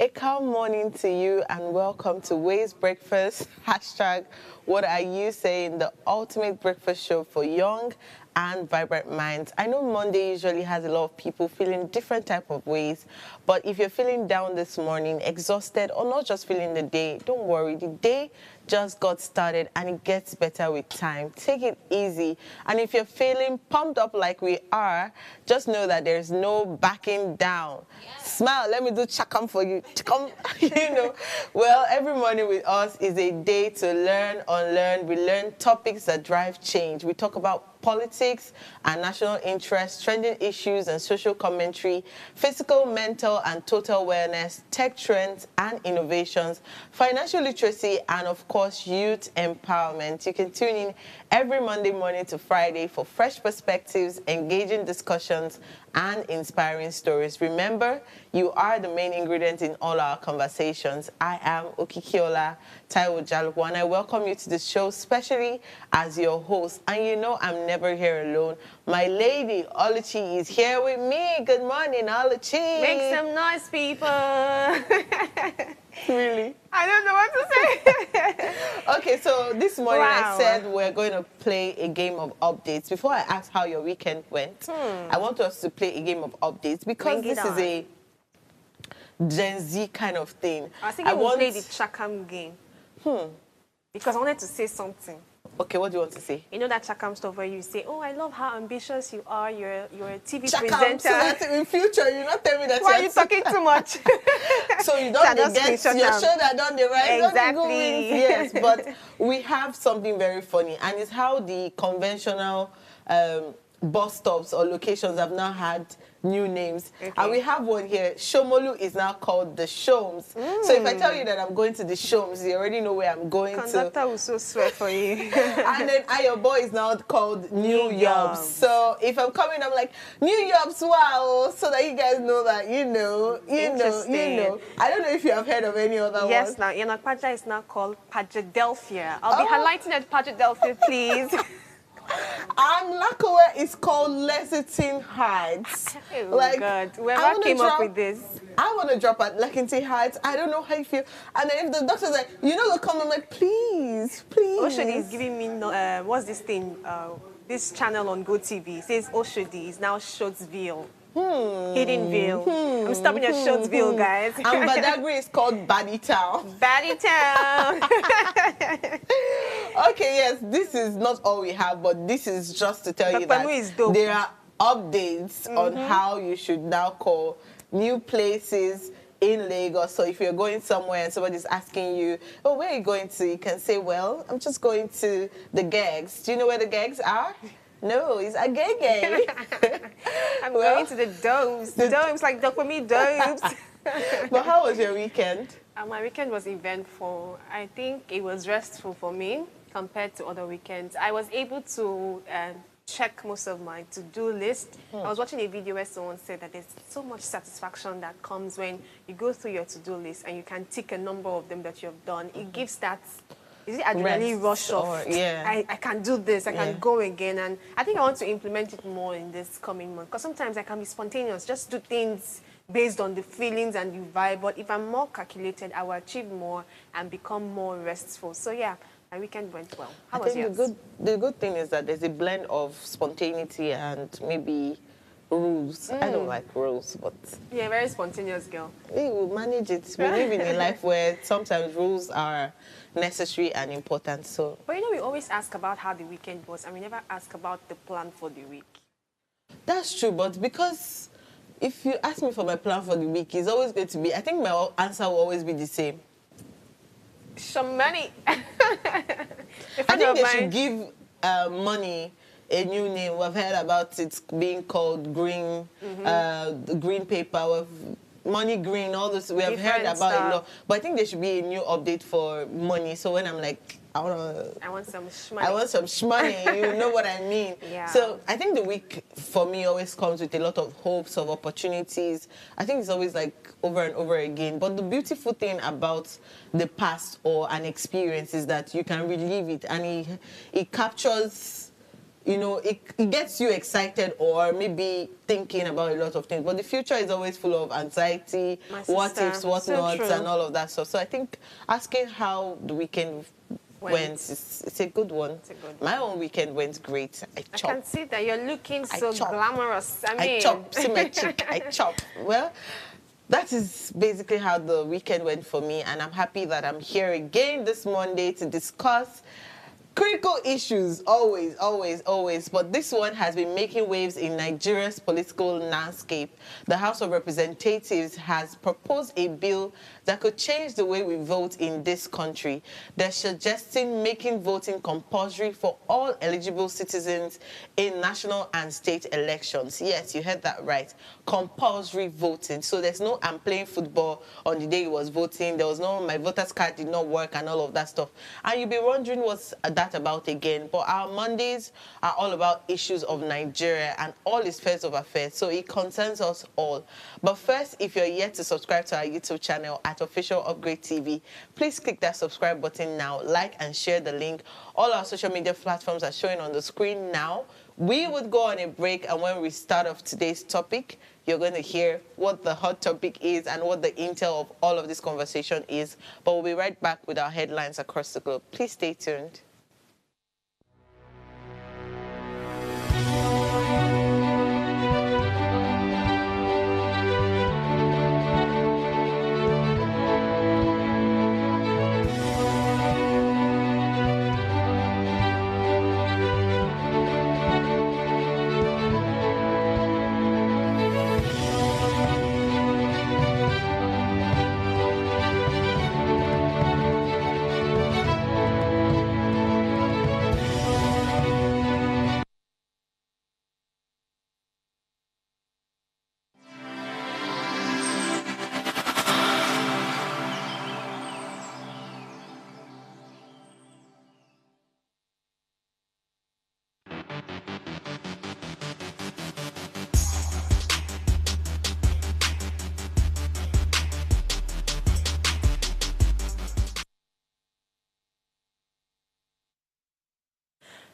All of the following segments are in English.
A calm morning to you and welcome to Ways Breakfast. Hashtag, what are you saying? The ultimate breakfast show for young and vibrant minds. I know Monday usually has a lot of people feeling different type of ways, but if you're feeling down this morning, exhausted, or not just feeling the day, don't worry. The day just got started and it gets better with time. Take it easy. And if you're feeling pumped up like we are, just know that there's no backing down. Yeah. Smile, let me do chakam for you. Chakam, Well, every morning with us is a day to learn, unlearn. We learn topics that drive change. We talk about politics and national interest, trending issues and social commentary, physical, mental, and total wellness, tech trends and innovations, financial literacy, and of course, youth empowerment. You can tune in every Monday morning to Friday for fresh perspectives, engaging discussions, and inspiring stories. Remember, you are the main ingredient in all our conversations. I am Okikiola Taiwo Jalukwu, and I welcome you to the show, especially as your host. And you know I'm never here alone. My lady, Oluchi, is here with me. Good morning, Oluchi. Make some noise, people. Really? I don't know what to say. Okay, so this morning Wow. I said we're going to play a game of updates. Before I ask how your weekend went, I want us to play a game of updates because Bring it this is on. a Gen Z kind of thing. I was thinking we'll play the Chakam game. Because I wanted to say something. Okay, what do you want to say? You know that Chakam stuff where you say, oh, I love how ambitious you are. You're a TV Chakam, presenter. so that in future you not tell me that Why are you talking too much? So you So I don't just get screenshot your am. shoulder down the right. Exactly. Yes, but we have something very funny, and it's how the conventional bus stops or locations have now had new names. Okay. And we have one here. Shomolu is now called the Shomes. So if I tell you that I'm going to the Shomes, you already know where I'm going Conductor will so swear for you. And then Ayo Boy is now called New New Yobs. Yobs. So if I'm coming, I'm like, New Yobs, wow, so that you guys know that, you know. Interesting. I don't know if you have heard of any other Yes, one. now Yanapaja is now called Pajadelphia. I'll be highlighting at Pajadelphia, please. And Lakawe is called Lexington Heights. Oh, God. I Whoever wanna came up drop- with this. I want to drop at Lexington Heights. I don't know how you feel. And then if the doctor's like, they'll come, I'm like, please. Oshodi is giving me, what's this thing? This channel on GoTV. It says Oshodi is now Shotsville. Hidden Vale. I'm stopping at Shotsville, guys. And Badagry is called Baddy Town. Batty Town. Okay, yes, this is not all we have, but this is just to tell you Pepanu is that dope. there are updates on how you should now call new places in Lagos. So if you're going somewhere and somebody's asking you, oh, where are you going to? You can say, well, I'm just going to the Gags. Do you know where the Gags are? No, it's a gay. I'm going to the domes. Domes, like Dopamine domes. But how was your weekend? My weekend was eventful. I think it was restful for me compared to other weekends. I was able to check most of my to-do list. I was watching a video where someone said that there's so much satisfaction that comes when you go through your to-do list and you can tick a number of them that you've done. It gives that, is it adrenaline rush of, I can do this, I can go again. And I think I want to implement it more in this coming month. Because sometimes I can be spontaneous, just do things based on the feelings and the vibe. But if I'm more calculated, I will achieve more and become more restful. So yeah, my weekend went well. How was yours? The good thing is that there's a blend of spontaneity and maybe rules. I don't like rules, but Yeah, very spontaneous girl. we will manage it. We live in a life where sometimes rules are necessary and important. So But we always ask about how the weekend was, and we never ask about the plan for the week. that's true. But because if you ask me for my plan for the week, it's always going to be, I think my answer will always be the same. Some money. I think they should give money a new name. We've heard about it being called green, green paper. Money green, all this. We have heard Different about it a stuff. lot. But I think there should be a new update for money. So when I'm like, I want some shmoney. I want some shmoney, you know what I mean? Yeah. So I think the week for me always comes with a lot of hopes, of opportunities. I think it's always like over and over again. But the beautiful thing about the past or an experience is that you can relive it and it captures you know, it gets you excited or maybe thinking about a lot of things. But the future is always full of anxiety, My what sister, ifs, what so nots, true. and all of that stuff. So I think asking how the weekend went, it's a good one. It's a good My one. own weekend went great. I I chopped. can see that you're looking I so chop. glamorous. I I mean, chop. See my cheek. I chop. Well, that is basically how the weekend went for me, and I'm happy that I'm here again this Monday to discuss critical issues, always, always, always. But this one has been making waves in Nigeria's political landscape. The House of Representatives has proposed a bill that could change the way we vote in this country. They're suggesting making voting compulsory for all eligible citizens in national and state elections. Yes, you heard that right. Compulsory voting. So there's no I'm playing football on the day he was voting. There was no my voter's card did not work and all of that stuff. And you'll be wondering what's that about again. But our Mondays are all about issues of Nigeria and all its spheres of affairs. So it concerns us all. But first, if you're yet to subscribe to our YouTube channel at Official Upgrade TV, please click that subscribe button now, like and share the link. All our social media platforms are showing on the screen now. We would go on a break, and when we start off today's topic, you're going to hear what the hot topic is and what the intel of all of this conversation is. But we'll be right back with our headlines across the globe. Please stay tuned.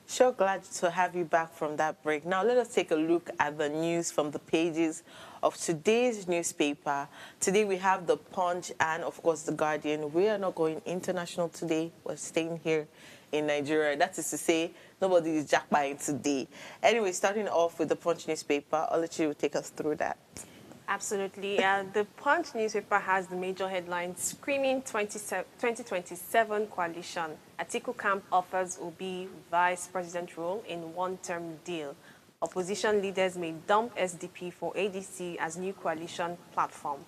Sure, glad to have you back from that break. Now let us take a look at the news from the pages of today's newspaper. Today we have The Punch and, of course, The Guardian. We are not going international today. We're staying here in Nigeria. That is to say, nobody is jackpotting today. Anyway, starting off with The Punch newspaper, Oluchi will take us through that. absolutely. The Punch newspaper has the major headline, Screaming 2027 Coalition. Atiku camp offers Obi vice president role in one-term deal. Opposition leaders may dump SDP for ADC as new coalition platform.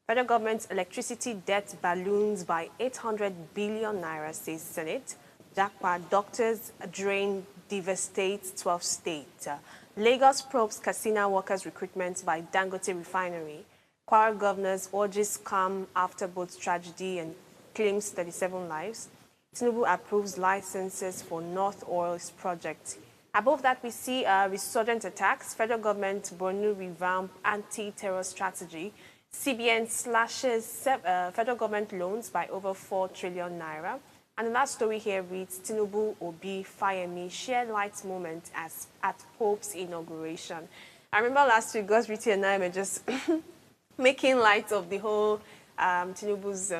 Federal government's electricity debt balloons by 800 billion naira, says Senate. Jackpot doctors drain devastates 12 states. Lagos probes casino workers' recruitment by Dangote refinery. Kwara governors urges calm after boat tragedy and claims 37 lives. Tinubu approves licenses for North Oil's project. Above that, we see resurgent attacks. Federal government Borno revamp anti-terror strategy. CBN slashes federal government loans by over 4 trillion naira. And the last story here reads, Tinubu, Obi, Fayemi share light moment at Pope's inauguration. I remember last week, Gosriti and I were just making light of the whole Tinubu's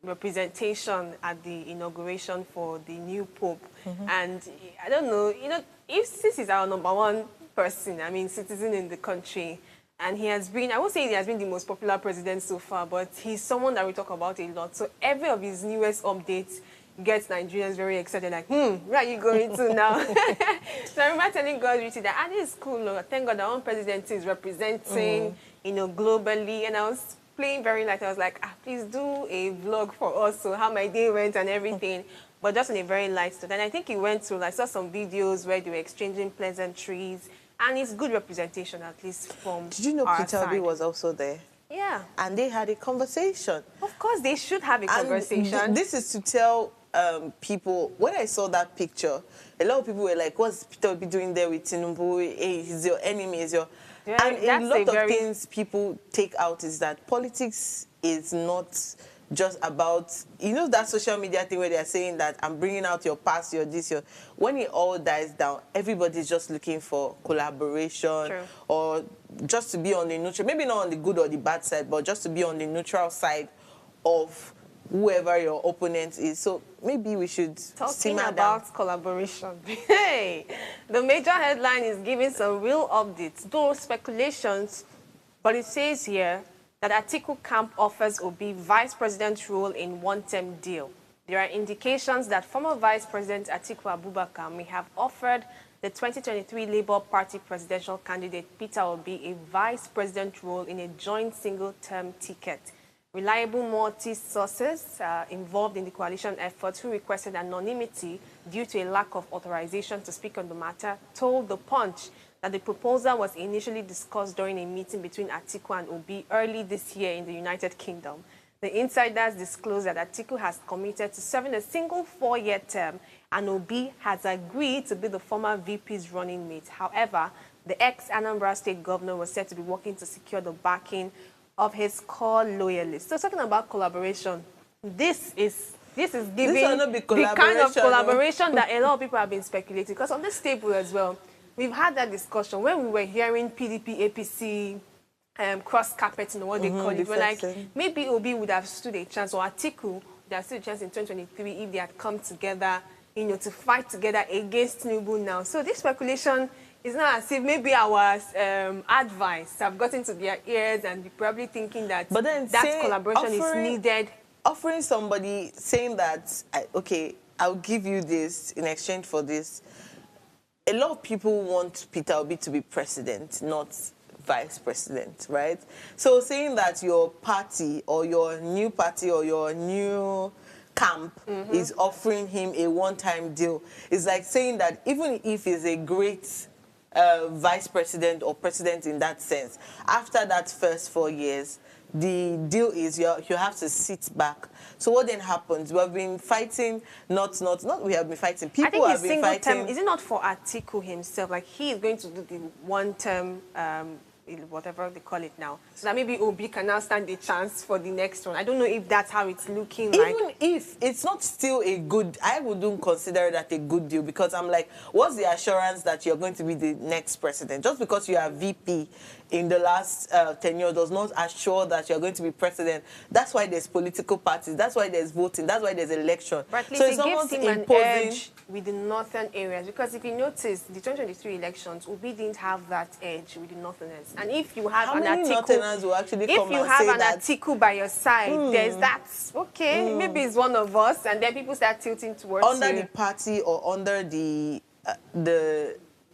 representation at the inauguration for the new Pope. And I don't know, if this is our number one person, I mean, citizen in the country, and he has been, I won't say he has been the most popular president so far, but he's someone that we talk about a lot. So every of his newest updates gets Nigerians very excited, like, where are you going to now? So I remember telling God that, this is cool, Lord. Thank God that one president is representing, globally. And I was playing very light. I was like, please do a vlog for us, so how my day went and everything. But just on a very light note. And I think he went through, I saw some videos where they were exchanging pleasantries. And it's good representation, at least from Did you know Peter Obi was also there? Yeah. And they had a conversation. Of course, they should have a conversation. This is to tell people, when I saw that picture, a lot of people were like, what's Peter Obi doing there with Tinubu? Hey, he's your enemy, he's your... Yeah, and a lot of things people take out is that politics is not just about, you know, that social media thing where they're saying that I'm bringing out your past, your this, your... When it all dies down, everybody's just looking for collaboration. True. Or just to be on the neutral, maybe not on the good or the bad side, but just to be on the neutral side of whoever your opponent is. So maybe we should Talking simmer about down. collaboration, hey, the major headline is giving some real updates, though speculations, but it says here that Atiku camp offers Obi vice president role in one-term deal. There are indications that former Vice President Atiku Abubakar may have offered the 2023 Labour Party presidential candidate Peter Obi a vice president role in a joint single-term ticket. Reliable multi sources involved in the coalition efforts who requested anonymity due to a lack of authorization to speak on the matter told The Punch that the proposal was initially discussed during a meeting between Atiku and Obi early this year in the United Kingdom. The insiders disclosed that Atiku has committed to serving a single 4-year term and Obi has agreed to be the former VP's running mate. However, the ex-Anambra State governor was said to be working to secure the backing of his core loyalists. So talking about collaboration, this is giving the kind of collaboration that a lot of people have been speculating. Because on this table as well, we've had that discussion when we were hearing PDP, APC, cross carpeting, what they call it. We're like, maybe Obi would have stood a chance, or Atiku would have stood a chance in 2023 if they had come together, you know, to fight together against Tinubu now. So this speculation is not as if maybe our advice have gotten to their ears and they're probably thinking that that collaboration is needed. Offering somebody, saying that, okay, I'll give you this in exchange for this. A lot of people want Peter Obi to be president, not vice president, right? So saying that your party or your new camp is offering him a one-time deal is like saying that even if he's a great vice president or president in that sense, after that first 4 years, the deal is you have to sit back. So what then happens? We have been fighting, not we have been fighting. People have been fighting. Term, is it not for Atiku himself? Like he is going to do the one-term, whatever they call it now, so that maybe Obi can now stand a chance for the next one. I don't know if that's how it's looking like. Even if it's not still a good, I wouldn't consider that a good deal, because I'm like, what's the assurance that you're going to be the next president? Just because you are VP in the last tenure does not assure that you're going to be president. That's why there's political parties. That's why there's voting. That's why there's election. But at least so it gives him an edge with the northern areas, because if you notice, the 2023 elections, Obi didn't have that edge with the northerners. And if you have Atiku by your side, there's that, okay, maybe it's one of us, and then people start tilting towards under the party or under the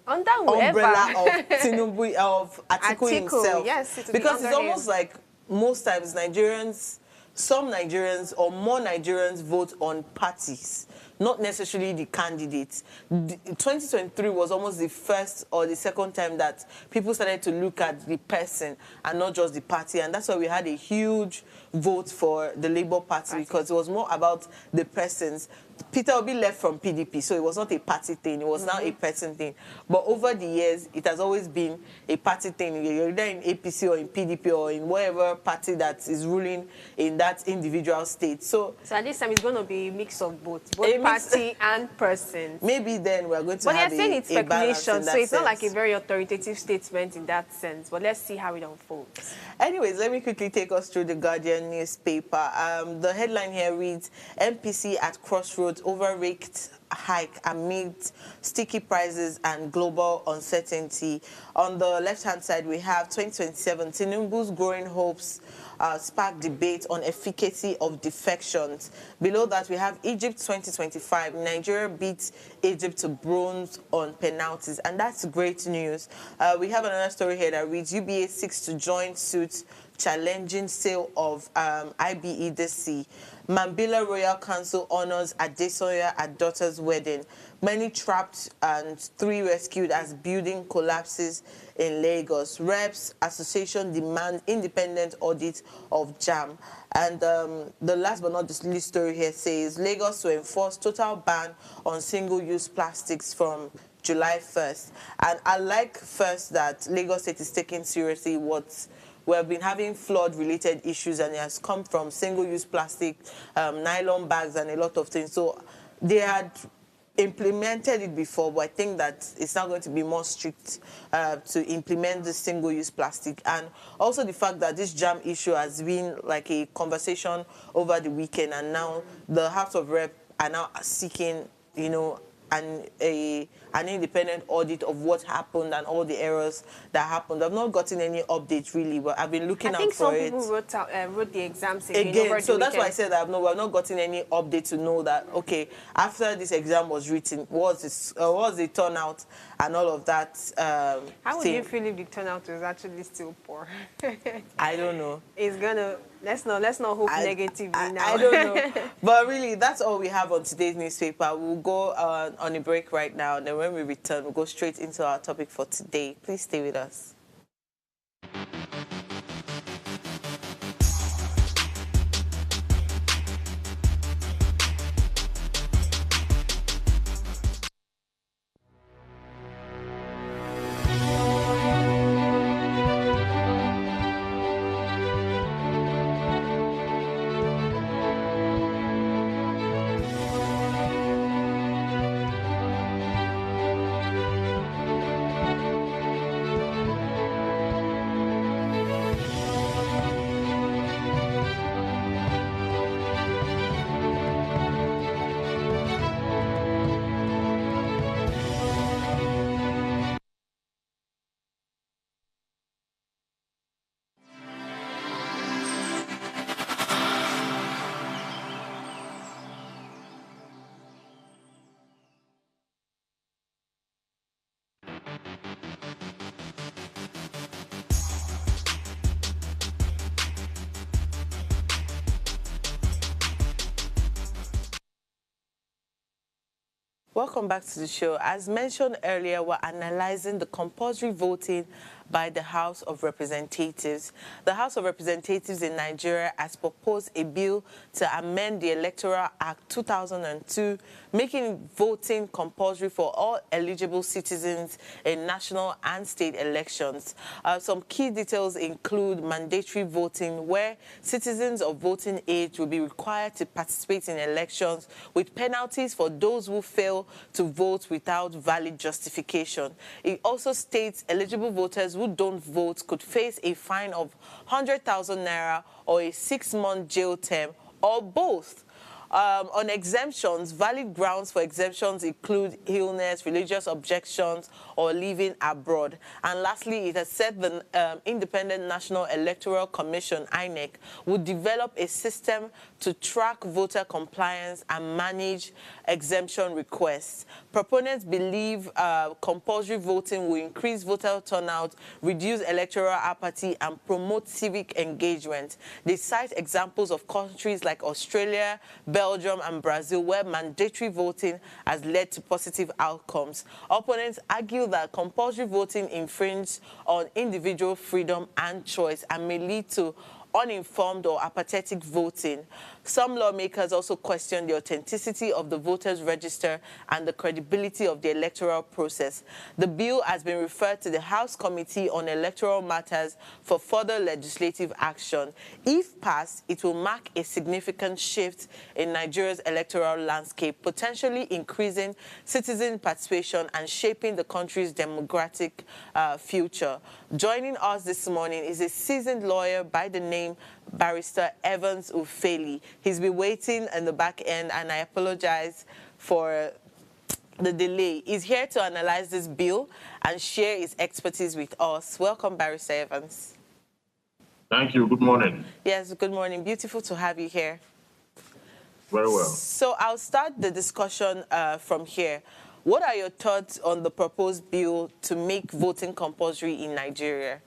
under umbrella of Tinubu, of Atiku himself. Yes, because it's almost like most times some Nigerians or more Nigerians vote on parties, not necessarily the candidates. 2023 was almost the first or the second time that people started to look at the person and not just the party. And that's why we had a huge vote for the Labour Party, because it was more about the persons. Peter Obi left from PDP, so it was not a party thing. It was now a person thing. But over the years, it has always been a party thing. You're either in APC or in PDP or in whatever party that is ruling in that individual state. So at this time, it's going to be a mix of both party and person. Maybe then we're going to have they're saying it's speculation, so it's not like a very authoritative statement in that sense. But let's see how it unfolds. Anyways, let me quickly take us through the Guardian newspaper. The headline here reads, MPC at crossroads over rate hike amid sticky prices and global uncertainty. On the left-hand side, we have 2027, Tinubu's growing hopes spark debate on efficacy of defections. Below that, we have Egypt 2025. Nigeria beats Egypt to bronze on penalties, and that's great news. We have another story here that reads, UBA seeks to join suit challenging sale of IBEDC. Mambila Royal Council honors Adesoya at daughter's wedding. Many trapped and 3 rescued as building collapses in Lagos. Reps Association demand independent audit of JAM. And the last but not the least story here says, Lagos to enforce total ban on single-use plastics from July 1st. And I like first that Lagos State is taking seriously what we have been having flood-related issues, and it has come from single-use plastic, nylon bags, and a lot of things. So they had implemented it before, but I think that it's now going to be more strict to implement the single-use plastic. And also the fact that this jam issue has been like a conversation over the weekend, and now the House of Rep are now seeking, you know, an independent audit of what happened and all the errors that happened. I've not gotten any updates really, but I've been looking out for it. I think some people wrote the exams again over So the that's why I weekend. said that we've not gotten any update to know that, okay, after this exam was written, what was the turnout and all of that. How would you feel if the turnout was actually still poor? I don't know. It's gonna let's not hope negatively now. I don't know. But really, that's all we have on today's newspaper. We'll go on a break right now, and then when we return, we'll go straight into our topic for today. Please stay with us. Welcome back to the show. As mentioned earlier, we're analyzing the compulsory voting by the House of Representatives. The House of Representatives in Nigeria has proposed a bill to amend the Electoral Act 2002, making voting compulsory for all eligible citizens in national and state elections. Some key details include mandatory voting, where citizens of voting age will be required to participate in elections, with penalties for those who fail to vote without valid justification. It also states eligible voters who don't vote could face a fine of 100,000 naira or a 6-month jail term, or both. On exemptions, valid grounds for exemptions include illness, religious objections, or living abroad. And lastly, it has said the Independent National Electoral Commission, INEC, would develop a system to track voter compliance and manage exemption requests. Proponents believe compulsory voting will increase voter turnout, reduce electoral apathy, and promote civic engagement. They cite examples of countries like Australia, Belgium, and Brazil, where mandatory voting has led to positive outcomes. Opponents argue that compulsory voting infringes on individual freedom and choice and may lead to uninformed or apathetic voting. Some lawmakers also question the authenticity of the voters' register and the credibility of the electoral process. The bill has been referred to the House Committee on Electoral Matters for further legislative action. If passed, it will mark a significant shift in Nigeria's electoral landscape, potentially increasing citizen participation and shaping the country's democratic future. Joining us this morning is a seasoned lawyer by the name Barrister Evans Ufeli. He's been waiting in the back end, and I apologize for the delay. He's here to analyze this bill and share his expertise with us. Welcome, Barrister Evans. Thank you. Good morning. Yes, good morning. Beautiful to have you here. Very well. So I'll start the discussion from here. What are your thoughts on the proposed bill to make voting compulsory in Nigeria?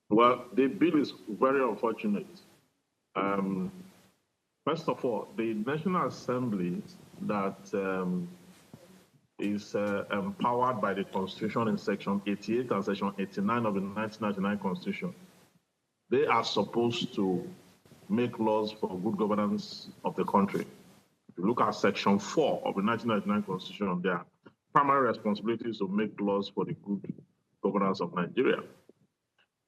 Well, the bill is very unfortunate. First of all, the National Assembly that is empowered by the Constitution in Section 88 and Section 89 of the 1999 Constitution, they are supposed to make laws for good governance of the country. If you look at Section 4 of the 1999 Constitution, their primary responsibility is to make laws for the good governance of Nigeria.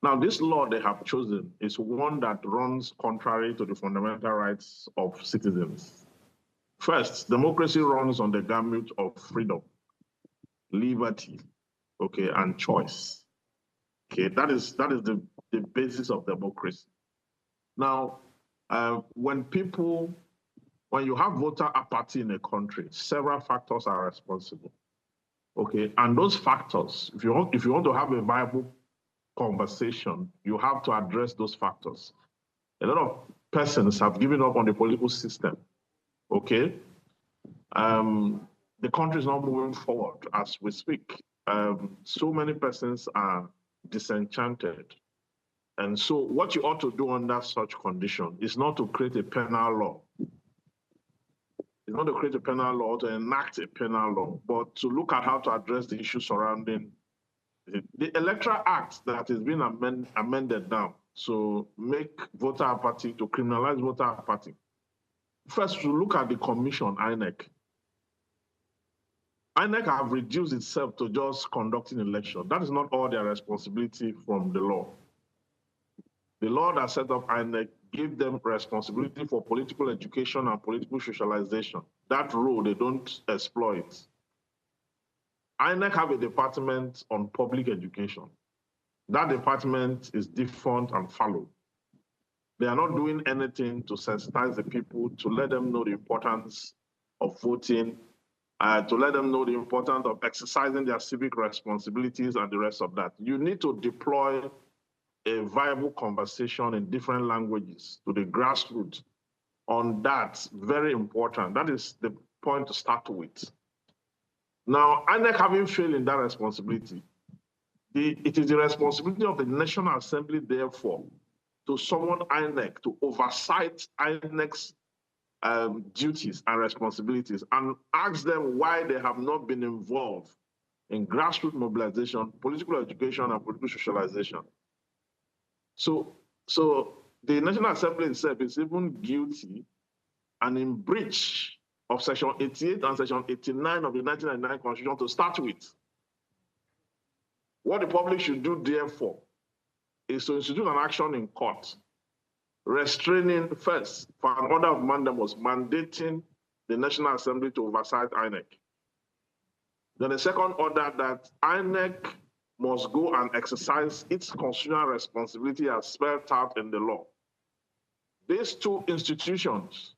Now, this law they have chosen is one that runs contrary to the fundamental rights of citizens. First, democracy runs on the gamut of freedom, liberty, okay, and choice. Okay, that is the basis of democracy. Now, when you have voter apathy in a country, several factors are responsible. Okay, and those factors, if you want to have a viable conversation, you have to address those factors. A lot of persons have given up on the political system. Okay, the country is not moving forward as we speak. So many persons are disenchanted. And so what you ought to do under such condition is not to create a penal law. It's not to create a penal law or to enact a penal law, but to look at how to address the issues surrounding the Electoral Act that is being amended now. So make voter apathy, to criminalize voter apathy. First, to look at the commission, INEC. INEC have reduced itself to just conducting election. That is not all their responsibility from the law. The law that set up INEC gave them responsibility for political education and political socialization. That role, they don't exploit. INEC have a department on public education. That department is defunct and fallow. They are not doing anything to sensitize the people, to let them know the importance of voting, to let them know the importance of exercising their civic responsibilities and the rest of that. You need to deploy a viable conversation in different languages to the grassroots on that. Very important. That is the point to start with. Now, INEC having failed in that responsibility, it is the responsibility of the National Assembly, therefore, to summon INEC to oversight INEC's duties and responsibilities and ask them why they have not been involved in grassroots mobilization, political education, and political socialization. So the National Assembly itself is even guilty and in breach of Section 88 and Section 89 of the 1999 Constitution to start with. What the public should do, therefore, is to institute an action in court, restraining first for an order of mandamus, mandating the National Assembly to oversight INEC. Then the second order that INEC must go and exercise its constitutional responsibility as spelled out in the law. These two institutions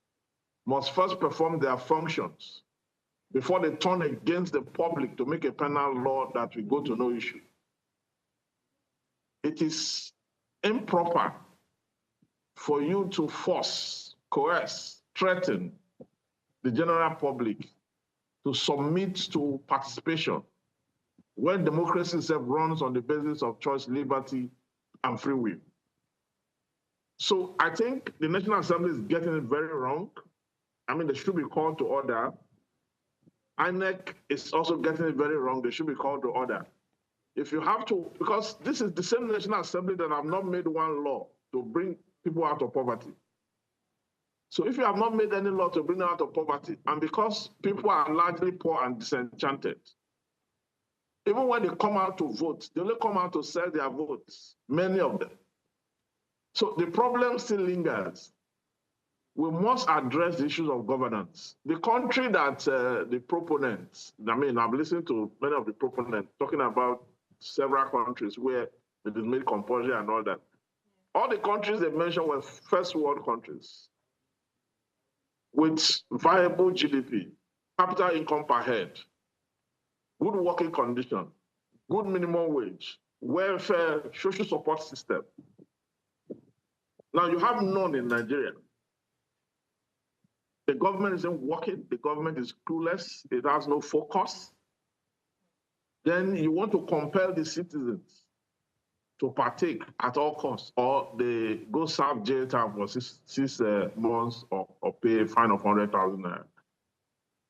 must first perform their functions before they turn against the public to make a penal law that will go to no issue. It is improper for you to force, coerce, threaten the general public to submit to participation when democracy itself runs on the basis of choice, liberty, and free will. So I think the National Assembly is getting it very wrong. I mean, they should be called to order. INEC is also getting it very wrong. They should be called to order. If you have to, because this is the same National Assembly that have not made one law to bring people out of poverty. So if you have not made any law to bring them out of poverty, and because people are largely poor and disenchanted, even when they come out to vote, they only come out to sell their votes, many of them. So the problem still lingers. We must address the issues of governance. The country that the proponents, I mean, I've listened to many of the proponents talking about several countries where it is made compulsory and all that. All the countries they mentioned were first world countries with viable GDP, capital income per head, good working condition, good minimum wage, welfare, social support system. Now you have none in Nigeria. The government isn't working, the government is clueless, it has no focus. Then you want to compel the citizens to partake at all costs, or they go serve jail time for six months or pay a fine of 100,000 naira.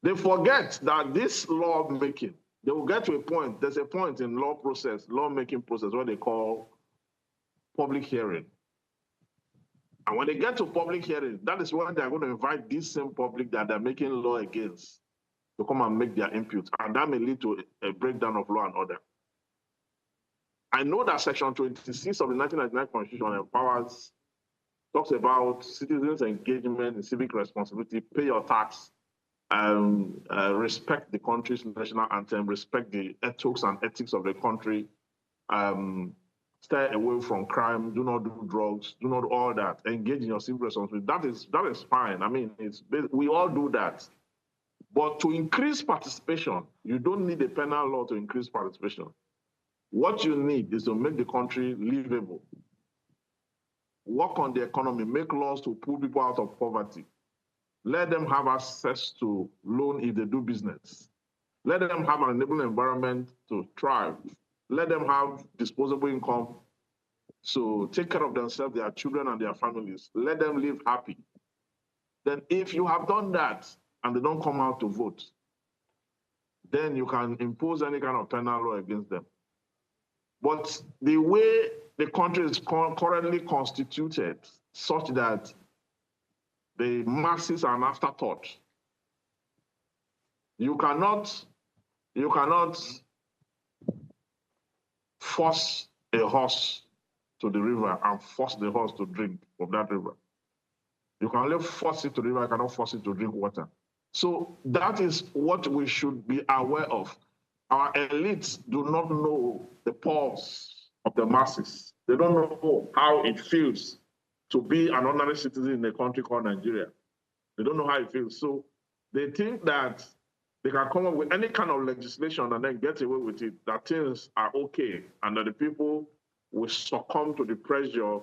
They forget that this law making, they will get to a point, there's a point in lawmaking process, what they call public hearing. And when they get to public hearing, that is when they're going to invite this same public that they're making law against to come and make their input. And that may lead to a breakdown of law and order. I know that Section 26 of the 1999 Constitution talks about citizens' engagement in civic responsibility, pay your tax, respect the country's national anthem, respect the ethos and ethics of the country, stay away from crime, do not do drugs, do not all that, engage in your civic responsibility. That is fine. I mean, we all do that. But to increase participation, you don't need a penal law to increase participation. What you need is to make the country livable, work on the economy, make laws to pull people out of poverty, let them have access to loan if they do business, let them have an enabling environment to thrive, let them have disposable income to take care of themselves, their children, and their families, let them live happy. Then if you have done that and they don't come out to vote, then you can impose any kind of penal law against them. But the way the country is currently constituted, such that the masses are an afterthought, you cannot force a horse to the river and force the horse to drink from that river. You can only force it to the river, you cannot force it to drink water. So that is what we should be aware of. Our elites do not know the pulse of the masses. They don't know how it feels to be an ordinary citizen in a country called Nigeria. They don't know how it feels. So they think that they can come up with any kind of legislation and then get away with it, that things are okay, and that the people will succumb to the pressure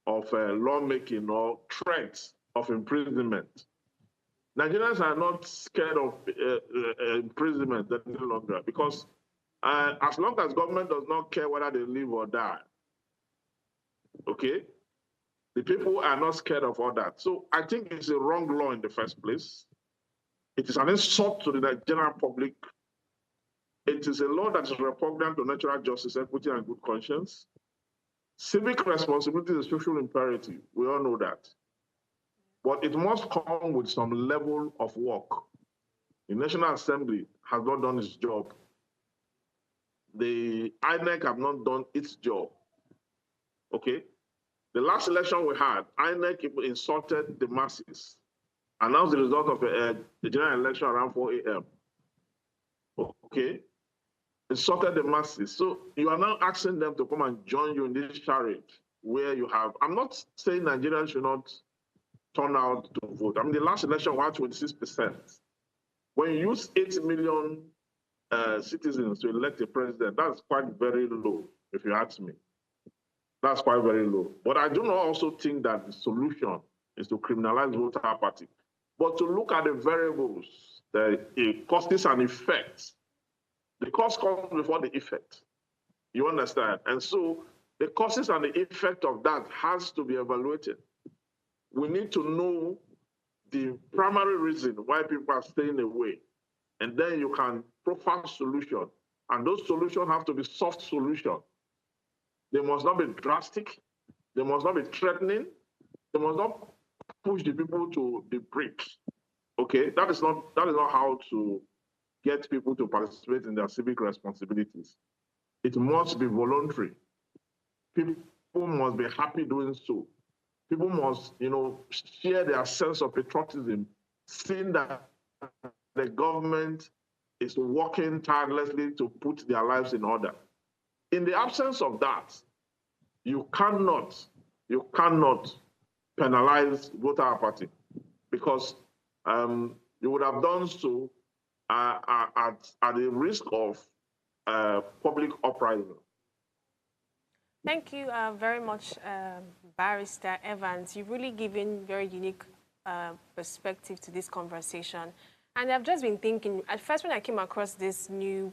of lawmaking or threats of imprisonment. Nigerians are not scared of imprisonment any longer, because as long as government does not care whether they live or die, okay, the people are not scared of all that. So I think it's a wrong law in the first place. It is an insult to the general public. It is a law that is repugnant to natural justice, equity, and good conscience. Civic responsibility is a social imperative. We all know that. But it must come with some level of work. The National Assembly has not done its job. The INEC have not done its job. Okay? The last election we had, INEC insulted the masses, announced the result of the general election around 4 a.m. Okay? Insulted the masses. So you are now asking them to come and join you in this charade where you have, I'm not saying Nigerians should not turn out to vote. I mean, the last election was 26%. When you use 8 million citizens to elect a president, that's quite very low, if you ask me. That's quite very low. But I do not also think that the solution is to criminalize voter apathy, but to look at the variables, the causes and effects. The cause comes before the effect. You understand? And so the causes and the effect of that has to be evaluated. We need to know the primary reason why people are staying away. And then you can profile solution. And those solutions have to be soft solutions. They must not be drastic. They must not be threatening. They must not push the people to the brink. Okay, that is not how to get people to participate in their civic responsibilities. It must be voluntary. People must be happy doing so. People must, share their sense of patriotism, seeing that the government is working tirelessly to put their lives in order. In the absence of that, you cannot penalize voter apathy, because you would have done so at the risk of public uprising. Thank you very much, Barrister Evans. You've really given very unique perspective to this conversation. And I've just been thinking, at first when I came across this new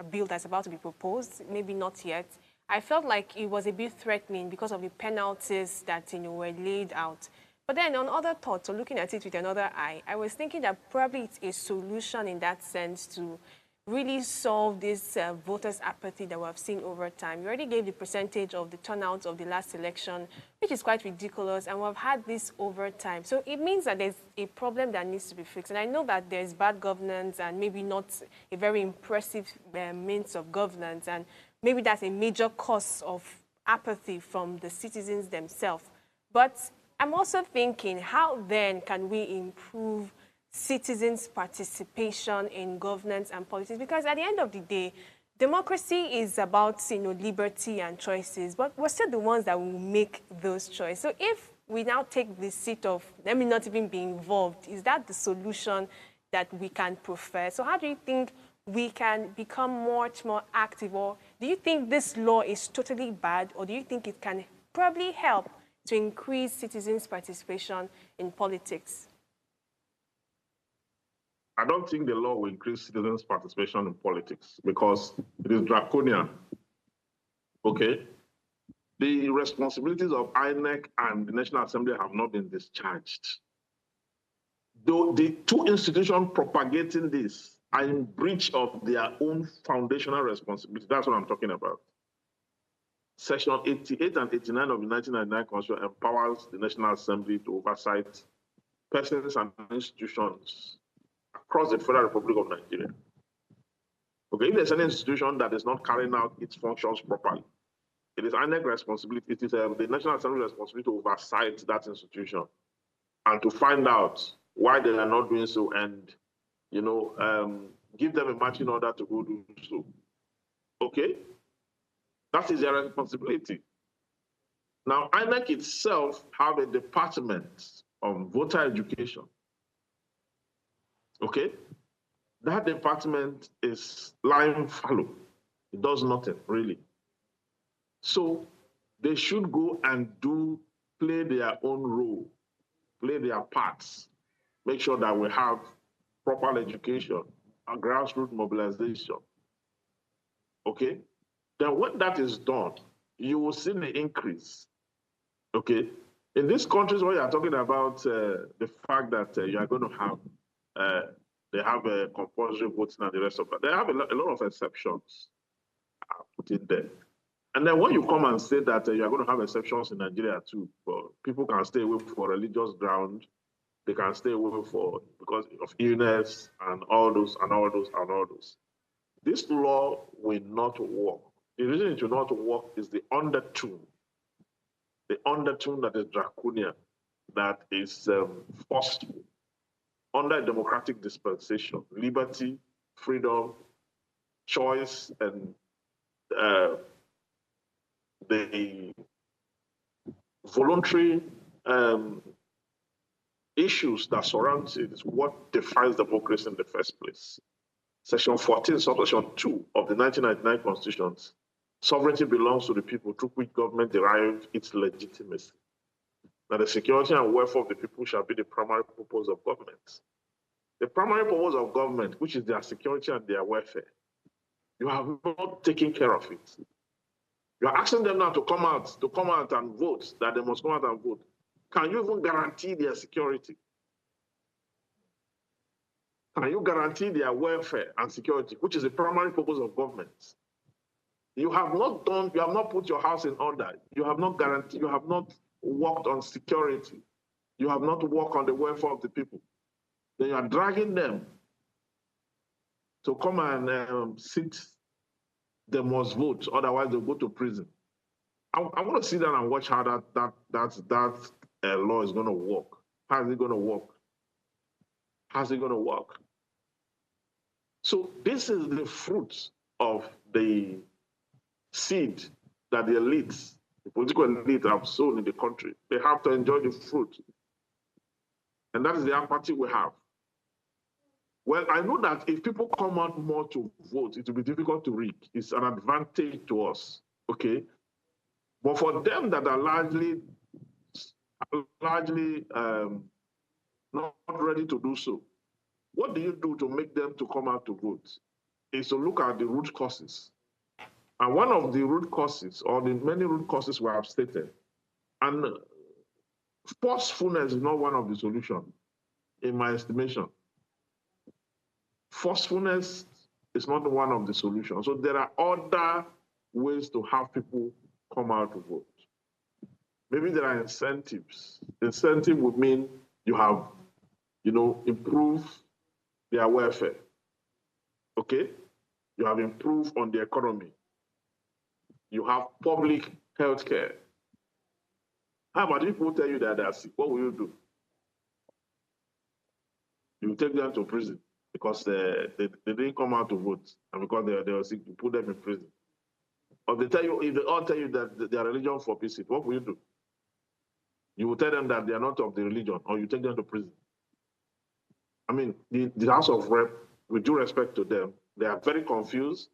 bill that's about to be proposed, maybe not yet, I felt like it was a bit threatening because of the penalties that were laid out. But then on other thoughts, or looking at it with another eye, I was thinking that probably it's a solution in that sense to really solve this voters' apathy that we have seen over time. You already gave the percentage of the turnout of the last election, which is quite ridiculous, and we've had this over time. So it means that there's a problem that needs to be fixed. And I know that there's bad governance and maybe not a very impressive means of governance. And maybe that's a major cause of apathy from the citizens themselves. But I'm also thinking, how then can we improve citizens' participation in governance and politics? Because at the end of the day, democracy is about, liberty and choices, but we're still the ones that will make those choices. So if we now take the seat of, let me not even be involved, is that the solution that we can prefer? So how do you think we can become much more active? Or do you think this law is totally bad? Or do you think it can probably help to increase citizens' participation in politics? I don't think the law will increase citizens' participation in politics because it is draconian. Okay? The responsibilities of INEC and the National Assembly have not been discharged. Though the two institutions propagating this are in breach of their own foundational responsibility. That's what I'm talking about. Section 88 and 89 of the 1999 Constitution empowers the National Assembly to oversight persons and institutions across the Federal Republic of Nigeria. Okay, if there's any institution that is not carrying out its functions properly, it is INEC responsibility, it is the National Assembly responsibility to oversight that institution and to find out why they are not doing so and, give them a marching order to go do so. Okay? That is their responsibility. Now, INEC itself have a department on voter education. Okay? That department is lying fallow. It does nothing, really. So they should go and play their own role, play their parts, make sure that we have proper education and grassroots mobilization. Okay? Then when that is done, you will see the increase. Okay? In these countries where you are talking about the fact that you are going to have, they have a compulsory voting and the rest of that, they have a lot of exceptions put in there. And then when you come and say that you are going to have exceptions in Nigeria too, but people can stay away for religious ground, they can stay away because of illness and all those. This law will not work. The reason it will not work is the undertone that is draconian, that is forceful. Under a democratic dispensation, liberty, freedom, choice, and the voluntary issues that surround it is what defines democracy in the first place. Section 14, subsection 2 of the 1999 Constitution, sovereignty belongs to the people through which government derives its legitimacy. Now, the security and welfare of the people shall be the primary purpose of government. The primary purpose of government, which is their security and their welfare, you have not taken care of it. You are asking them now to come out and vote, that they must come out and vote. Can you even guarantee their security? Can you guarantee their welfare and security, which is the primary purpose of government? You have not put your house in order. You have not worked on security. You have not worked on the welfare of the people. Then you are dragging them to come and sit. They must vote, otherwise they'll go to prison. I want to sit down and watch how that law is going to work. How is it going to work? How's it going to work? So this is the fruit of the seed that the elites, the political elite, have sown in the country. They have to enjoy the fruit. And that is the apathy we have. Well, I know that if people come out more to vote, it will be difficult to rig. It's an advantage to us, okay? But for them that are largely not ready to do so, what do you do to make them to come out to vote? Is to look at the root causes. And one of the root causes, or the many root causes we have stated, and forcefulness is not one of the solutions, in my estimation. Forcefulness is not one of the solutions. So there are other ways to have people come out to vote. Maybe there are incentives. Incentive would mean you have, improved their welfare. Okay? You have improved on the economy. you have public health care. How about if people tell you that they are sick? What will you do? You take them to prison because they didn't come out to vote, and because they were sick, you put them in prison. Or they tell you, if they all tell you that they are religion for peace, what will you do? You will tell them that they are not of the religion, or you take them to prison. I mean, the House of Rep, with due respect to them, they are very confused,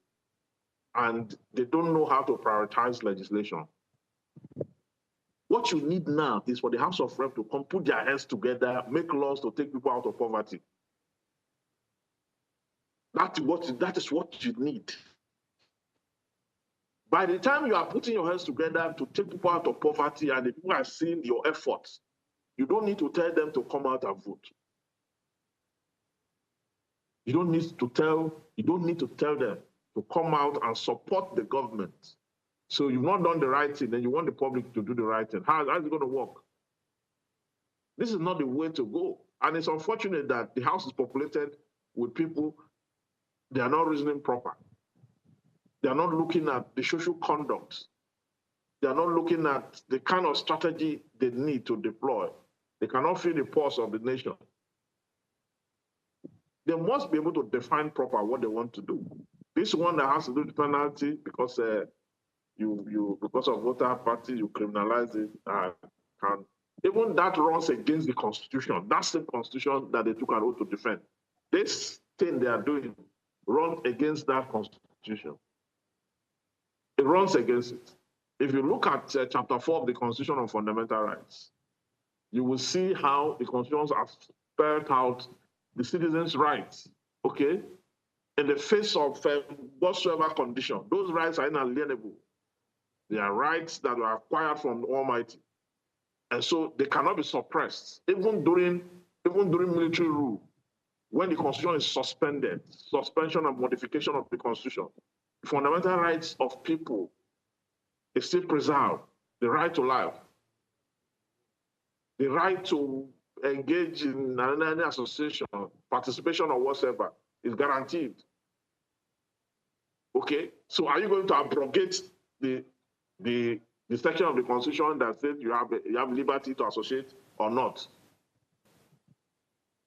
and they don't know how to prioritize legislation. What you need now is for the House of Rep to come put their heads together, make laws to take people out of poverty. That is what you need. By the time you are putting your hands together to take people out of poverty and the people are seeing your efforts, you don't need to tell them to come out and vote. You don't need to tell them to come out and support the government. So you've not done the right thing, then you want the public to do the right thing. How is it going to work? This is not the way to go. And it's unfortunate that the House is populated with people, they are not reasoning proper. They are not looking at the social conduct. They are not looking at the kind of strategy they need to deploy. They cannot feel the pulse of the nation. They must be able to define proper what they want to do. This one that has to do with penalty because because of voter party, you criminalize it. Even that runs against the Constitution. That's the Constitution that they took an oath to defend. This thing they are doing runs against that Constitution. It runs against it. If you look at Chapter 4 of the Constitution on Fundamental Rights, you will see how the Constitution has spelled out the citizens' rights, okay? In the face of whatsoever condition, those rights are inalienable. They are rights that were acquired from the Almighty. And so they cannot be suppressed, even during military rule, when the Constitution is suspended, suspension and modification of the Constitution. The fundamental rights of people is still preserved. The right to life, the right to engage in any association, participation or whatever is guaranteed. Okay, so are you going to abrogate the section of the Constitution that says you have liberty to associate or not?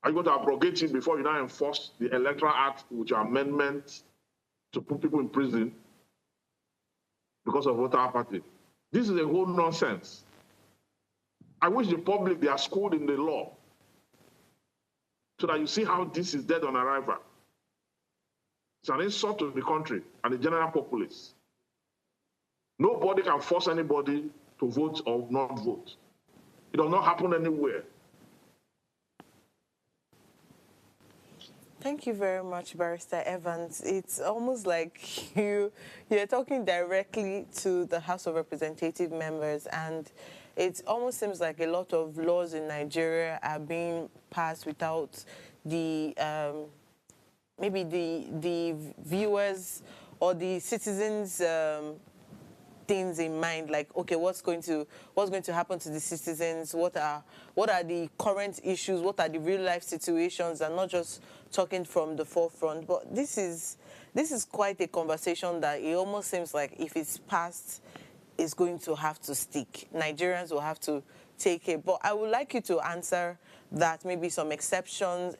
Are you going to abrogate it before you now enforce the Electoral Act, which are amendments to put people in prison because of voter apathy? This is a whole nonsense. I wish the public, they are schooled in the law so that you see how this is dead on arrival. It's an insult to the country and the general populace. Nobody can force anybody to vote or not vote. It does not happen anywhere. Thank you very much, Barrister Evans. It's almost like you're talking directly to the House of Representative members, and it almost seems like a lot of laws in Nigeria are being passed without the maybe the viewers or the citizens' things in mind, like, okay, what's going to happen to the citizens, what are the current issues, what are the real life situations, and not just talking from the forefront. But this is quite a conversation that it almost seems like if it's passed, it's going to have to stick. Nigerians will have to take it. But I would like you to answer that, maybe some exemptions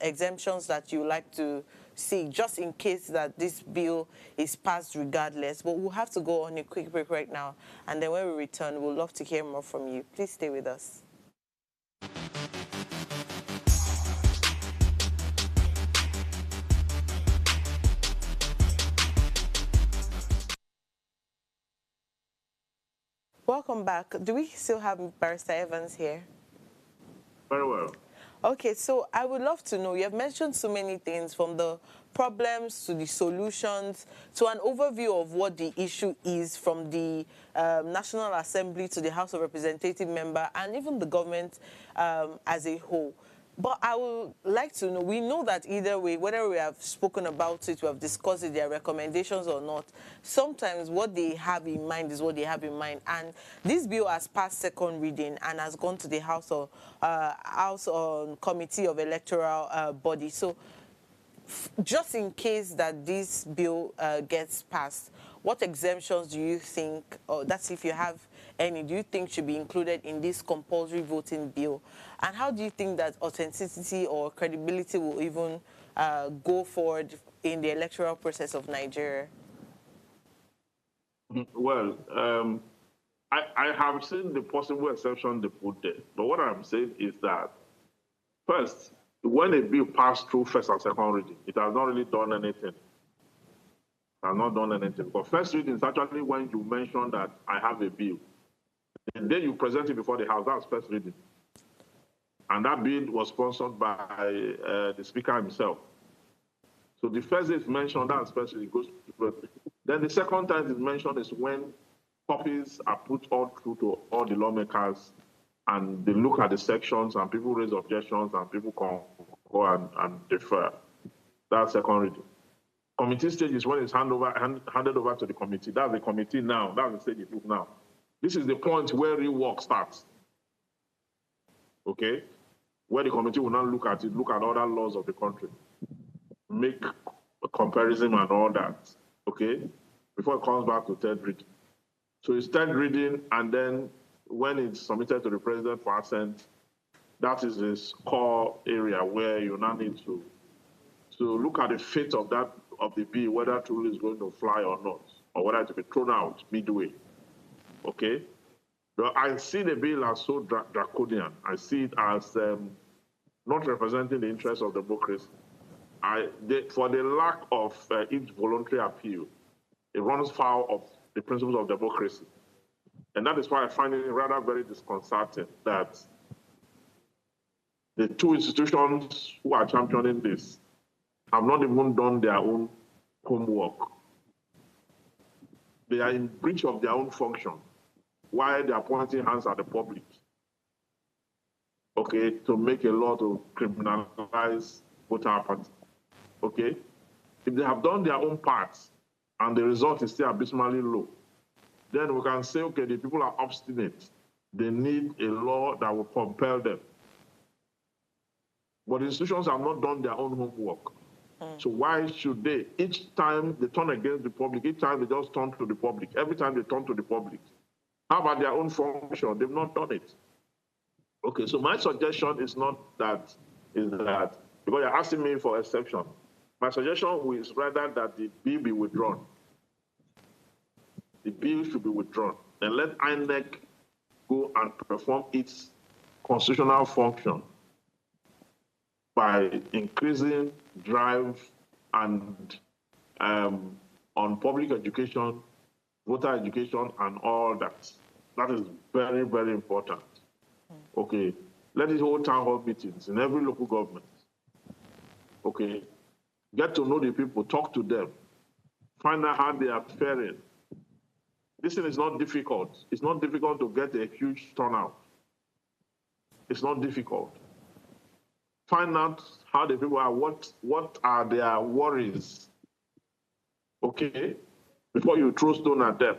that you like to see, just in case that this bill is passed regardless. But we'll have to go on a quick break right now, and then when we return, we'll love to hear more from you. Please stay with us. Welcome back. Do we still have Barrister Evans here? Very well. Okay, so I would love to know, you have mentioned so many things, from the problems to the solutions to an overview of what the issue is, from the National Assembly to the House of Representative member and even the government as a whole. But I would like to know, we know that either way, whether we have spoken about it, we have discussed it, their recommendations or not, sometimes what they have in mind is what they have in mind. And this bill has passed second reading and has gone to the House Committee of Electoral Body. So just in case that this bill gets passed, what exemptions do you think, or that's if you have any, do you think should be included in this compulsory voting bill? And how do you think that authenticity or credibility will even go forward in the electoral process of Nigeria? Well, I have seen the possible exception they put there. But what I'm saying is that, first, when a bill passed through first and second reading, it has not really done anything. It has not done anything. But first reading is actually when you mention that I have a bill. And then you present it before the House. That's first reading. And that bill was sponsored by the Speaker himself. So the first is mentioned, that's first reading, goes to first reading. Then the second time it's mentioned is when copies are put all through to all the lawmakers, and they look at the sections, and people raise objections, and people can go and defer. That's second reading. Committee stage is when it's handed over to the committee. That's the committee now. That's the stage it is now. This is the point where real work starts. Okay? Where the committee will now look at it, look at other laws of the country, make a comparison and all that. Okay? Before it comes back to third reading. So it's third reading, and then when it's submitted to the president for assent, that is this core area where you now need to look at the fate of the bill, whether truly is going to fly or not, or whether it will be thrown out midway. Okay? But I see the bill as so draconian. I see it as not representing the interests of democracy. For the lack of each voluntary appeal, it runs foul of the principles of democracy. And that is why I find it rather very disconcerting that the two institutions who are championing this have not even done their own homework. They are in breach of their own function while they are pointing hands at the public, okay, to make a law to criminalize voter apathy, okay? If they have done their own part and the result is still abysmally low, then we can say, okay, the people are obstinate. They need a law that will compel them. But the institutions have not done their own homework. So why should they? Each time they turn against the public, each time they just turn to the public, every time they turn to the public. How about their own function? They've not done it. Okay, so my suggestion is that, because you're asking me for exception. My suggestion is rather that the bill be withdrawn. The bill should be withdrawn. Then let INEC go and perform its constitutional function by increasing drive and on public education, voter education, and all that. That is very, very important. Okay, let it hold town hall meetings in every local government. Okay, get to know the people, talk to them, find out how they are faring. This thing is not difficult. It's not difficult to get a huge turnout. It's not difficult. Find out how the people are, what are their worries, okay, before you throw stone at them.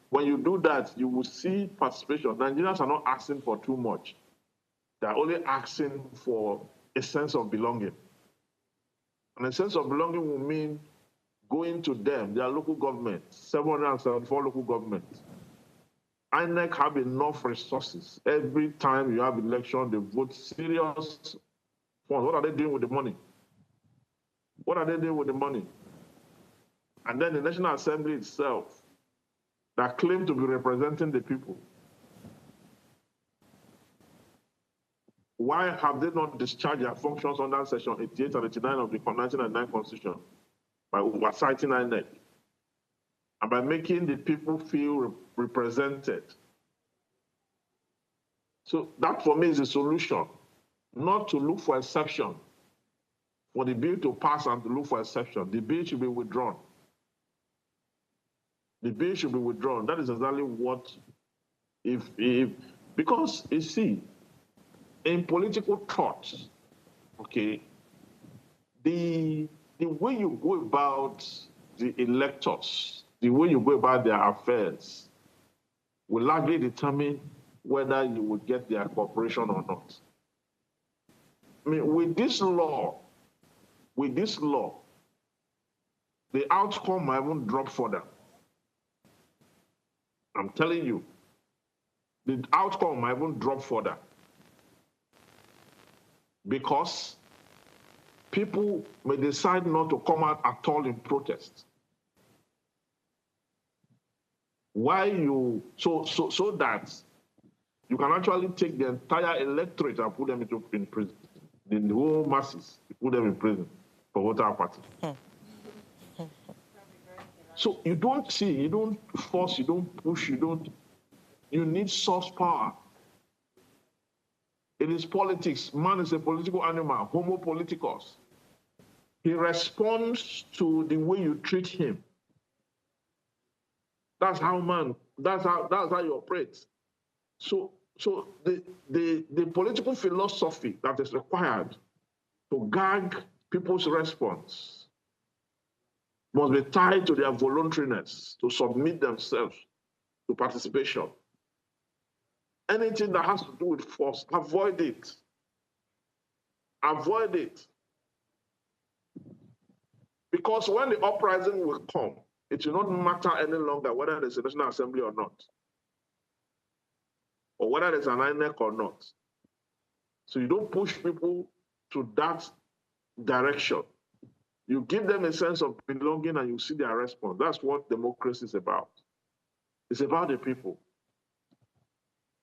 When you do that, you will see participation. Nigerians are not asking for too much. They're only asking for a sense of belonging. And a sense of belonging will mean going to them, their local governments, 774 local governments. INEC have enough resources. Every time you have election, they vote serious funds. What are they doing with the money? What are they doing with the money? And then the National Assembly itself, that claim to be representing the people. Why have they not discharged their functions under Section 88 and 89 of the 1999 Constitution? By oversighting INEC and by making the people feel represented. So that for me is a solution, not to look for exception. For the bill to pass and to look for exception, the bill should be withdrawn. The bill should be withdrawn. That is exactly what, because you see, in political thought, okay, the way you go about the electors, the way you go about their affairs, will largely determine whether you will get their cooperation or not. I mean, with this law, the outcome might even drop further. I'm telling you, the outcome might even drop further because people may decide not to come out at all in protest. Why you so that you can actually take the entire electorate and put them in prison. The whole masses, put them in prison for voter apathy. So you don't force, you don't push, you need soft power. It is politics. Man is a political animal, homo politicus. He responds to the way you treat him. That's how you operate. So the political philosophy that is required to gag people's response must be tied to their voluntariness to submit themselves to participation. Anything that has to do with force, avoid it. Avoid it. Because when the uprising will come, it will not matter any longer whether there's a National Assembly or not, or whether there's an INEC or not. So you don't push people to that direction. You give them a sense of belonging and you see their response. That's what democracy is about. It's about the people.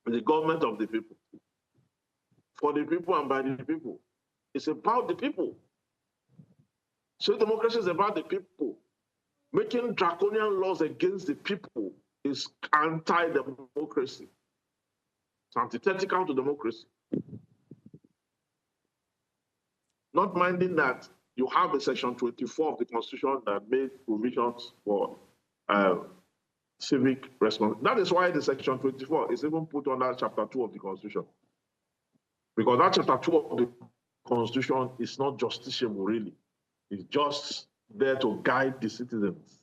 The government of the people. For the people and by the people. It's about the people. So democracy is about the people. Making draconian laws against the people is anti-democracy. It's antithetical to democracy. Not minding that you have a section 24 of the Constitution that made provisions for civic responsibility. That is why the section 24 is even put under chapter 2 of the Constitution. Because that chapter 2 of the Constitution is not justiciable, really. It's just there to guide the citizens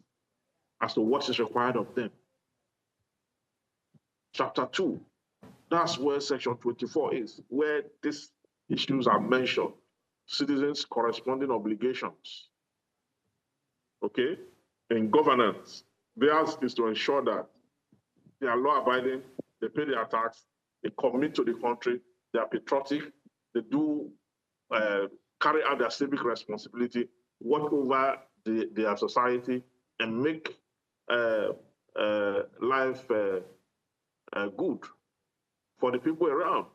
as to what is required of them. Chapter 2, that's where section 24 is, where these issues are mentioned. Citizens' corresponding obligations. Okay? In governance, theirs is to ensure that they are law-abiding, they pay their tax, they commit to the country, they are patriotic, they do carry out their civic responsibility, work over their society, and make life good for the people around.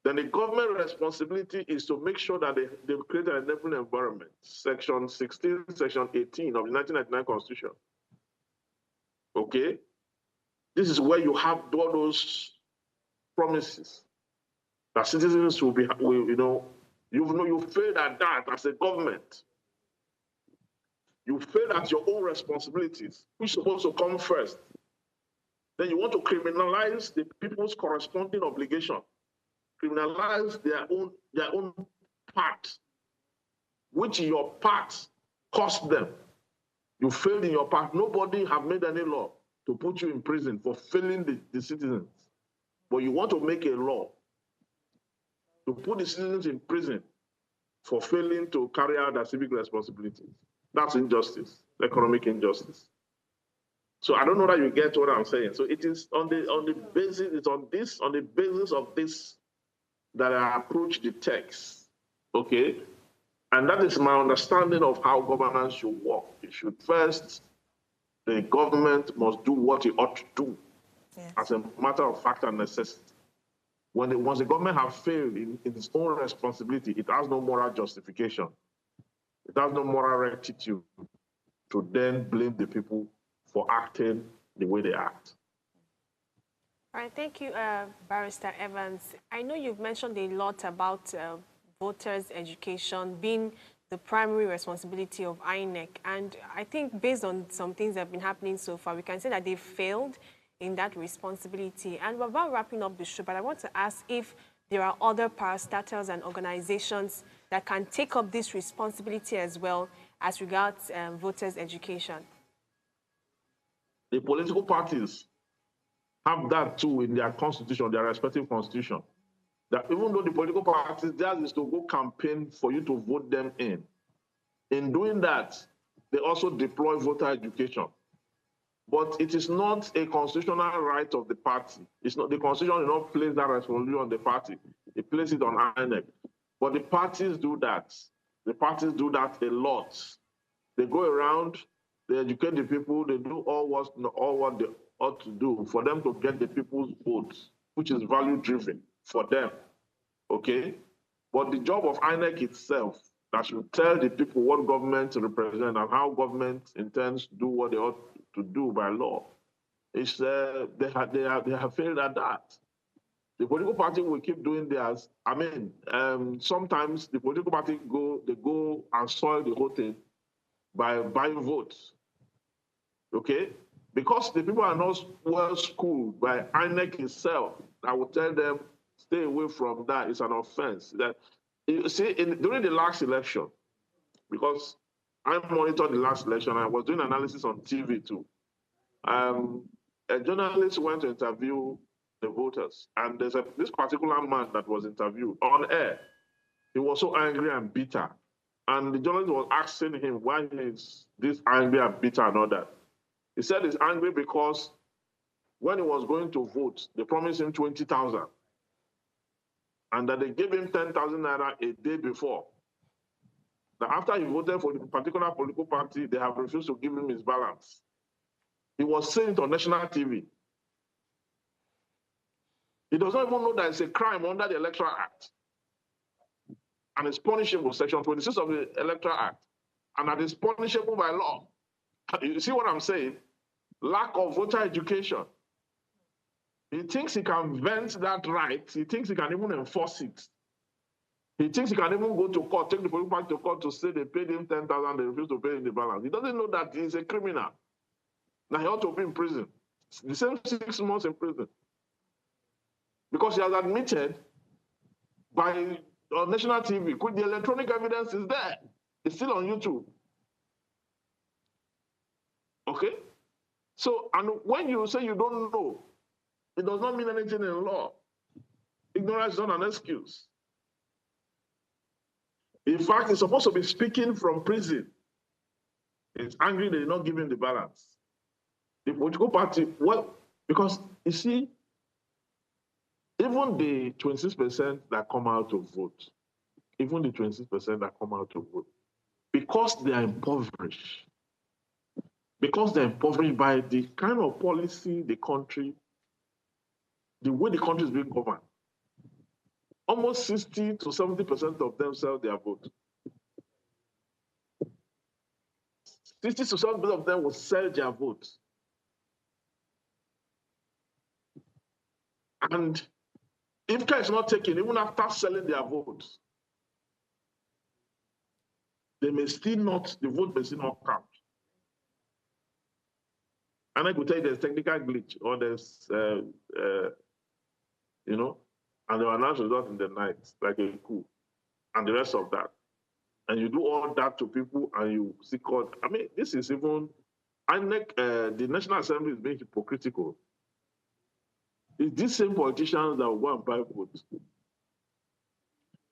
Then the government responsibility is to make sure that they create an enabling environment. Section 16, Section 18 of the 1999 Constitution. Okay? This is where you have all those promises that citizens will you failed at that as a government. You failed at your own responsibilities, which is supposed to come first. Then you want to criminalize the people's corresponding obligation. Criminalize their own part, which your part cost them. You failed in your part. Nobody have made any law to put you in prison for failing the citizens. But you want to make a law to put the citizens in prison for failing to carry out their civic responsibilities. That's injustice, economic injustice. So I don't know that you get what I'm saying. So it is on the basis of this that I approach the text, okay? And that is my understanding of how governance should work. It should first, the government must do what it ought to do, yes, as a matter of fact and necessity. Once the government has failed in its own responsibility, it has no moral justification. It has no moral rectitude to then blame the people for acting the way they act. All right, thank you, Barrister Evans. I know you've mentioned a lot about voters' education being the primary responsibility of INEC, and I think based on some things that have been happening so far, we can say that they've failed in that responsibility. And we're about wrapping up the show, but I want to ask if there are other parastatals and organizations that can take up this responsibility as well as regards voters' education. The political parties have that too in their constitution, their respective constitution. That even though the political parties, theirs is to go campaign for you to vote them in. In doing that, they also deploy voter education. But it is not a constitutional right of the party. It's not, the constitution does not place that responsibility on the party. It places it on INEC. But the parties do that. The parties do that a lot. They go around, they educate the people, they do all what they ought to do for them to get the people's votes, which is value driven for them. Okay? But the job of INEC itself, that should tell the people what government represents and how government intends to do what they ought to do by law, is they have failed at that. The political party will keep doing theirs. I mean, sometimes the political party go and soil the whole thing by buying votes. Okay? Because the people are not well schooled by INEC itself, I will tell them, stay away from that. It's an offense. That, you see, during the last election, because I monitored the last election, I was doing analysis on TV too. A journalist went to interview the voters, and there's this particular man that was interviewed on air. He was so angry and bitter, and the journalist was asking him why he's this angry and bitter and all that. He said he's angry because when he was going to vote, they promised him 20,000, and that they gave him 10,000 naira a day before. Now, after he voted for the particular political party, they have refused to give him his balance. He was saying it on national TV. He does not even know that it's a crime under the Electoral Act. And it's punishable, Section 26 of the Electoral Act. And that is punishable by law. You see what I'm saying? Lack of voter education. He thinks he can vent that right. He thinks he can even enforce it. He thinks he can even go to court, take the political party to court to say they paid him 10,000, they refused to pay him the balance. He doesn't know that he's a criminal. Now he ought to be in prison. The same 6 months in prison. Because he has admitted by on national TV, the electronic evidence is there. It's still on YouTube. Okay? So, and when you say you don't know, it does not mean anything in law. Ignorance is not an excuse. In fact, he's supposed to be speaking from prison. He's angry they did not give him the balance. The political party, well, because you see, even the 26% that come out to vote, even the 26% that come out to vote, because they are impoverished, by the kind of policy the country, the way the country is being governed, almost 60 to 70% of them sell their vote. 60 to 70% of them will sell their vote. And if care is not taken, even after selling their votes, the vote may still not count. And I could tell you there's technical glitch, or there's, and they will announce results in the night, like a coup, and the rest of that. And you do all that to people, and you see court. I mean, this is even, the National Assembly is being hypocritical. It's these same politicians that will go and buy votes,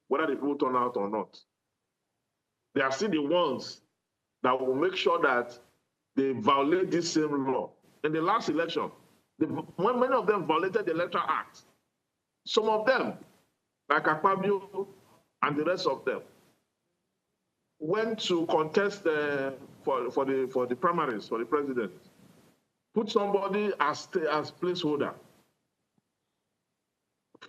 whether the people turn out or not. They are still the ones that will make sure that they violate this same law. In the last election, when many of them violated the Electoral Act, some of them, like Akpabio and the rest of them, went to contest for the primaries for the president, put somebody as placeholder,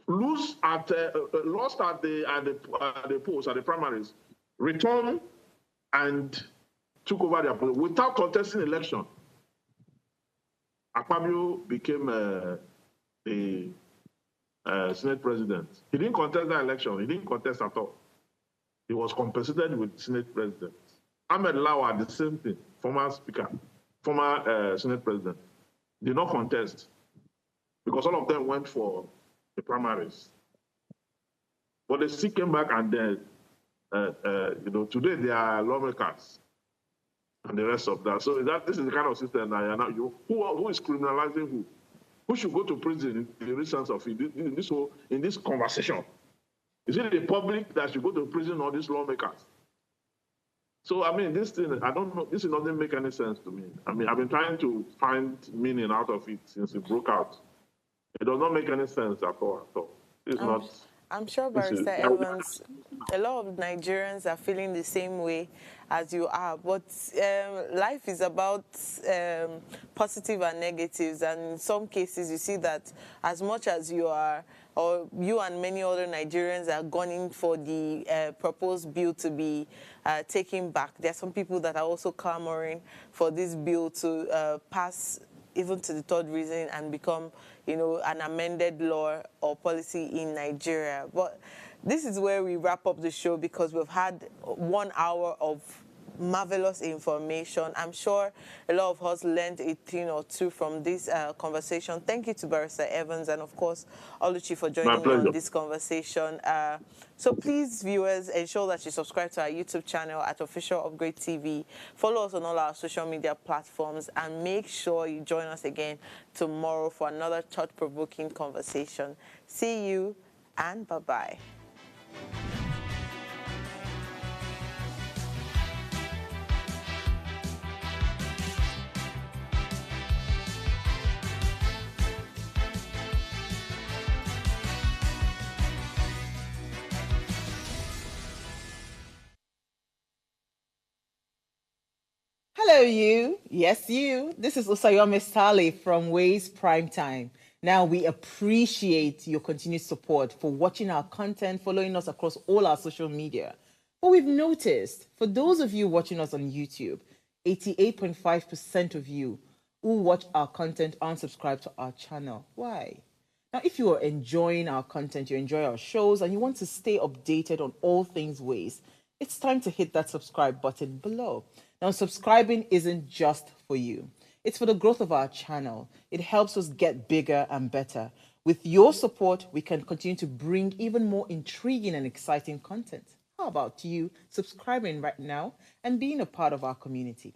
lost at the polls, at the primaries, returned and took over their post without contesting election. Akpabio became the Senate president. He didn't contest that election. He didn't contest at all. He was compensated with Senate president. Ahmed Lawa, the same thing, former speaker, former Senate president, did not contest because all of them went for the primaries. But they still came back and then, today they are lawmakers and the rest of that. So this is the kind of system that you're now, who is criminalizing who? Who should go to prison in the real sense of it, in this conversation? Is it the public that should go to prison or these lawmakers? So, I mean, this thing, I don't know, this doesn't make any sense to me. I mean, I've been trying to find meaning out of it since it broke out. It does not make any sense at all, at all. It's I'm, not, I'm sure, this is, Barrister Evans, a lot of Nigerians are feeling the same way as you are. But life is about positive and negatives. And in some cases, you see that as much as you are, or you and many other Nigerians are gunning for the proposed bill to be taken back, there are some people that are also clamoring for this bill to pass even to the third reason and become, you know, an amended law or policy in Nigeria. But this is where we wrap up the show because we've had 1 hour of marvelous information. I'm sure a lot of us learned a thing or two from this conversation. Thank you to Barrister Evans and, of course, Oluchi for my joining me on pleasure. this conversation. So please, viewers, ensure that you subscribe to our YouTube channel at Official Upgrade TV. Follow us on all our social media platforms and make sure you join us again tomorrow for another thought-provoking conversation. See you and bye-bye. Hello, you. Yes, you. This is Usayome Sale from Ways Primetime. Now, we appreciate your continued support for watching our content, following us across all our social media. But we've noticed, for those of you watching us on YouTube, 88.5% of you who watch our content aren't subscribed to our channel. Why? Now, if you are enjoying our content, you enjoy our shows, and you want to stay updated on all things Ways, it's time to hit that subscribe button below. Now, subscribing isn't just for you. It's for the growth of our channel. It helps us get bigger and better. With your support, we can continue to bring even more intriguing and exciting content. How about you subscribing right now and being a part of our community?